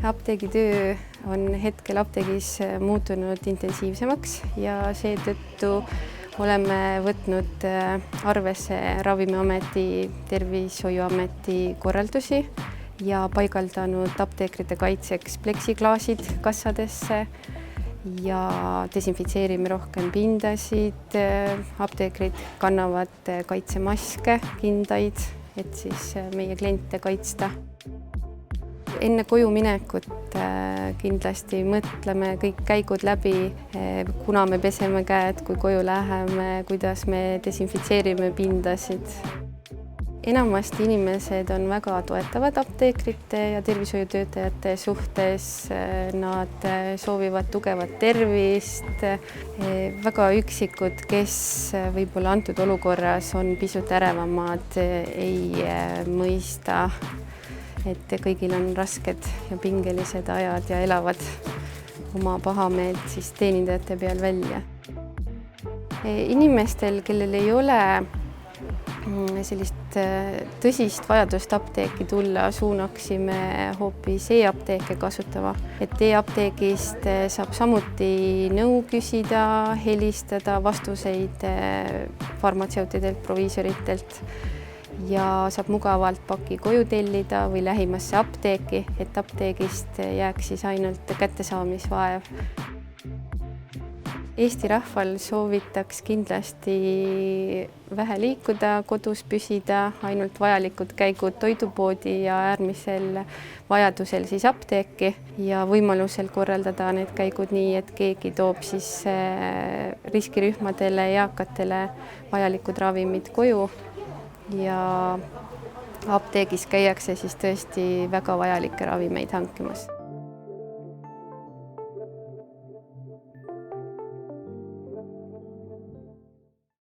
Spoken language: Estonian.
Apteegitöö on hetkel apteegis muutunud intensiivsemaks ja seetõttu oleme võtnud arvesse Ravimiameti, Tervishoiuameti korraldusi ja paigaldanud apteekrite kaitseks pleksiklaasid kassadesse ja desinfitseerime rohkem pindasid. Apteekrid kannavad kaitsemaske, kindaid, et siis meie kliente kaitsta. Enne koju minekut kindlasti mõtleme kõik käigud läbi, kuna me peseme käed, kui koju läheme, kuidas me desinfitseerime pindasid. Enamasti inimesed on väga toetavad apteekrite ja tervishoiutöötajate suhtes. Nad soovivad tugevat tervist. Väga üksikud, kes võib-olla antud olukorras on pisut ärevamad, ei mõista, et kõigil on rasked ja pingelised ajad ja elavad oma pahameelt siis teenindajate peal välja. Inimestel, kellel ei ole sellist tõsist vajadust apteeki tulla, suunaksime hoopis e-apteeke kasutama. Et e-apteegist saab samuti nõu küsida, helistada, vastuseid farmatseutidelt, proviisoritelt ja saab mugavalt paki koju tellida või lähimasse apteeki, et apteegist jääks siis ainult kättesaamisvaev. Eesti rahval soovitaks kindlasti vähe liikuda, kodus püsida, ainult vajalikud käigud toidupoodi ja äärmisel vajadusel siis apteeki ja võimalusel korraldada need käigud nii, et keegi toob siis riskirühmadele, eakatele vajalikud ravimid koju ja apteegis käiakse siis tõesti väga vajalikke ravimeid hankimas.